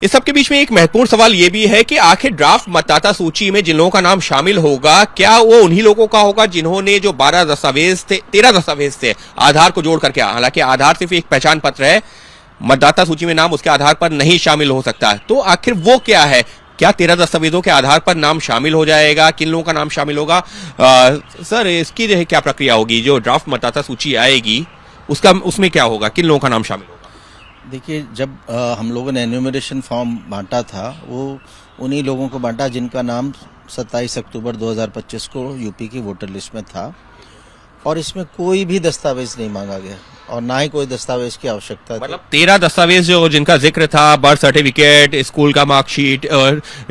इस सबके बीच में एक महत्वपूर्ण सवाल ये भी है कि आखिर ड्राफ्ट मतदाता सूची में जिन लोगों का नाम शामिल होगा, क्या वो उन्हीं लोगों का होगा जिन्होंने जो 13 दस्तावेज थे आधार को जोड़ करके। हालांकि आधार सिर्फ एक पहचान पत्र है, मतदाता सूची में नाम उसके आधार पर नहीं शामिल हो सकता। तो आखिर वो क्या है? क्या 13 दस्तावेजों के आधार पर नाम शामिल हो जाएगा? किन लोगों का नाम शामिल होगा? सर, इसकी जो है क्या प्रक्रिया होगी? जो ड्राफ्ट मतदाता सूची आएगी उसमें क्या होगा? किन लोगों का नाम शामिल होगा? देखिए, जब हम लोगों ने एन्यूमरेशन फॉर्म बांटा था, वो उन्हीं लोगों को बांटा जिनका नाम 27 अक्टूबर 2025 को यूपी की वोटर लिस्ट में था, और इसमें कोई भी दस्तावेज नहीं मांगा गया और ना ही कोई दस्तावेज की आवश्यकता थी। मतलब 13 दस्तावेज जो जिनका जिक्र था, बर्थ सर्टिफिकेट, स्कूल का मार्कशीट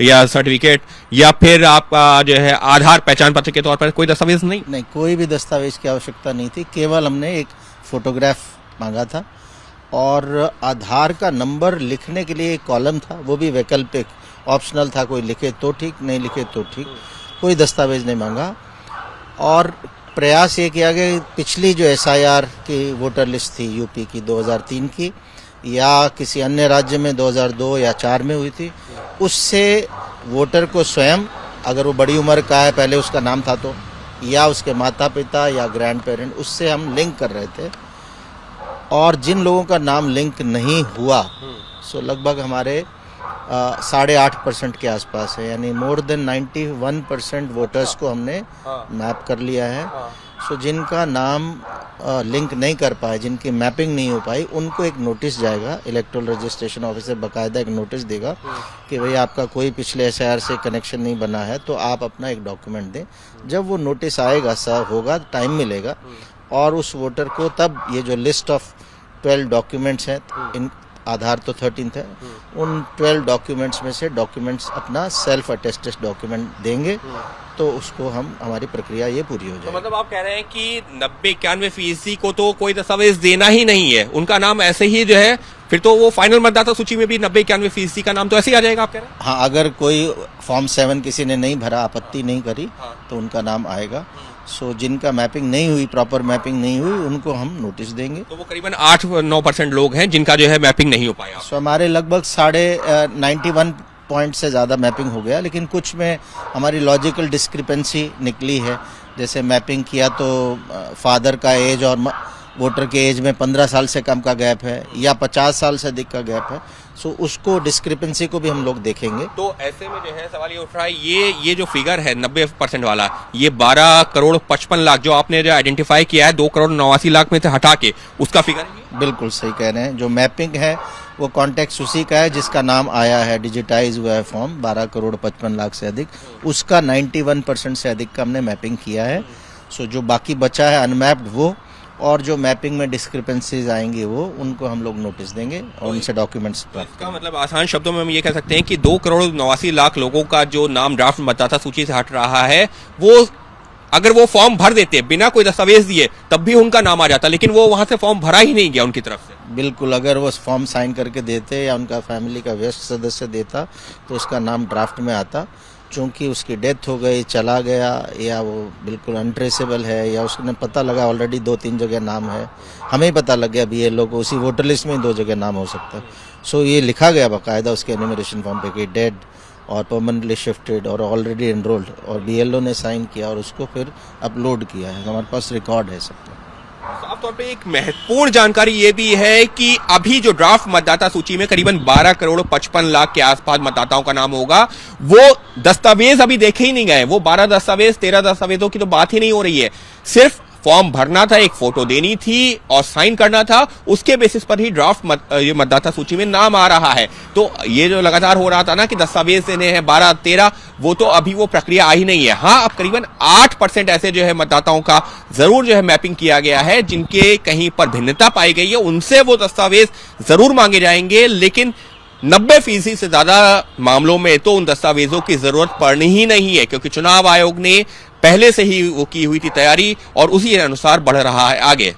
या सर्टिफिकेट, या फिर आपका जो है आधार पहचान पत्र के तौर पर कोई दस्तावेज नहीं, कोई भी दस्तावेज की आवश्यकता नहीं थी। केवल हमने एक फोटोग्राफ मांगा था और आधार का नंबर लिखने के लिए एक कॉलम था, वो भी वैकल्पिक ऑप्शनल था। कोई लिखे तो ठीक, नहीं लिखे तो ठीक। कोई दस्तावेज नहीं मांगा। और प्रयास ये किया गया, पिछली जो SIR की वोटर लिस्ट थी यूपी की 2003 की, या किसी अन्य राज्य में 2002 या 4 में हुई थी, उससे वोटर को स्वयं, अगर वो बड़ी उम्र का है, पहले उसका नाम था तो, या उसके माता पिता या ग्रैंड पेरेंट, उससे हम लिंक कर रहे थे। और जिन लोगों का नाम लिंक नहीं हुआ, सो लगभग हमारे 8.5% के आसपास है, यानी मोर देन 91% वोटर्स को हमने मैप कर लिया है। सो जिनका नाम लिंक नहीं कर पाए, जिनकी मैपिंग नहीं हो पाई, उनको एक नोटिस जाएगा। इलेक्टोरल रजिस्ट्रेशन ऑफिसर बाकायदा एक नोटिस देगा कि भाई आपका कोई पिछले SIR से कनेक्शन नहीं बना है, तो आप अपना एक डॉक्यूमेंट दें। जब वो नोटिस आएगा, सर्व होगा, टाइम मिलेगा, और उस वोटर को तब ये जो लिस्ट ऑफ 12 डॉक्यूमेंट्स हैं, इन आधार तो 13 है, उन 12 डॉक्यूमेंट्स में से डॉक्यूमेंट्स अपना सेल्फ अटेस्टेड डॉक्यूमेंट देंगे, तो उसको हमारी प्रक्रिया ये पूरी हो जाएगी। तो मतलब आप कह रहे हैं कि 90-91% को तो कोई दस्तावेज देना ही नहीं है, उनका नाम ऐसे ही जो है, फिर तो वो फाइनल मतदाता सूची में भी 90-91% का नाम तो ऐसे ही आ जाएगा, आप कह रहे हैं? हाँ, अगर कोई फॉर्म 7 किसी ने नहीं भरा, आपत्ति नहीं करी, तो उनका नाम आएगा। सो जिनका मैपिंग नहीं हुई, प्रॉपर मैपिंग नहीं हुई, उनको हम नोटिस देंगे। तो वो करीबन 8-9% लोग हैं जिनका जो है मैपिंग नहीं हो पाया। सो हमारे लगभग 91 पॉइंट से ज़्यादा मैपिंग हो गया, लेकिन कुछ में हमारी लॉजिकल डिस्क्रिपेंसी निकली है। जैसे मैपिंग किया तो फादर का एज और वोटर के एज में 15 साल से कम का गैप है, या 50 साल से अधिक का गैप है। सो उसको डिस्क्रिपेंसी को भी हम लोग देखेंगे। तो ऐसे में जो है सवाल ये उठ रहा है, ये जो फिगर है 90% वाला, ये 12 करोड़ 55 लाख जो आपने जो आइडेंटिफाई किया है 2 करोड़ 89 लाख में से हटा के, उसका फिगर है? बिल्कुल सही कह रहे हैं। जो मैपिंग है वो कॉन्टेक्स्ट उसी का है जिसका नाम आया है, डिजिटाइज हुआ है फॉर्म, 12 करोड़ 55 लाख से अधिक, उसका 91% से अधिक का हमने मैपिंग किया है। सो जो बाकी बचा है अनमैप्ड, वो, और जो मैपिंग में डिस्क्रिपेंसीज आएंगी वो, उनको हम लोग नोटिस देंगे और उनसे डॉक्यूमेंट्स प्राप्त करेंगे। इसका मतलब आसान शब्दों में हम ये कह सकते हैं कि 2 करोड़ 89 लाख लोगों का जो नाम ड्राफ्ट मतदाता सूची से हट रहा है, वो अगर वो फॉर्म भर देते बिना कोई दस्तावेज दिए, तब भी उनका नाम आ जाता, लेकिन वो वहां से फॉर्म भरा ही नहीं गया उनकी तरफ से। बिल्कुल, अगर वो फॉर्म साइन करके देते या उनका फैमिली का वयस्क सदस्य देता, तो उसका नाम ड्राफ्ट में आता। चूंकि उसकी डेथ हो गई, चला गया, या वो बिल्कुल अनट्रेसेबल है, या उसने पता लगा ऑलरेडी 2-3 जगह नाम है, हमें पता लग गया BLO को, उसी वोटर लिस्ट में 2 जगह नाम हो सकता है। सो ये लिखा गया बाकायदा उसके एन्यूमरेशन फॉर्म पे कि डेड और परमानेंटली शिफ्टेड और ऑलरेडी एनरोल्ड, और BLO ने साइन किया और उसको फिर अपलोड किया है। हमारे पास रिकॉर्ड है सबका। साफ तौर पे एक महत्वपूर्ण जानकारी ये भी है कि अभी जो ड्राफ्ट मतदाता सूची में करीबन 12 करोड़ 55 लाख के आसपास मतदाताओं का नाम होगा, वो दस्तावेज अभी देखे ही नहीं गए। वो 12 दस्तावेज 13 दस्तावेजों की तो बात ही नहीं हो रही है। सिर्फ फॉर्म भरना था, एक फोटो देनी थी और साइन करना था, उसके बेसिस पर ही ड्राफ्ट मतदाता सूची में नाम आ रहा है। तो ये जो लगातार हो रहा था ना कि दस्तावेज देने हैं 12-13, वो तो अभी वो प्रक्रिया आई नहीं है। हाँ, अब करीबन 8% ऐसे जो है मतदाताओं का जरूर जो है मैपिंग किया गया है, जिनके कहीं पर भिन्नता पाई गई है, उनसे वो दस्तावेज जरूर मांगे जाएंगे। लेकिन 90% से ज्यादा मामलों में तो उन दस्तावेजों की जरूरत पड़नी ही नहीं है, क्योंकि चुनाव आयोग ने पहले से ही वो की हुई थी तैयारी और उसी अनुसार बढ़ रहा है आगे।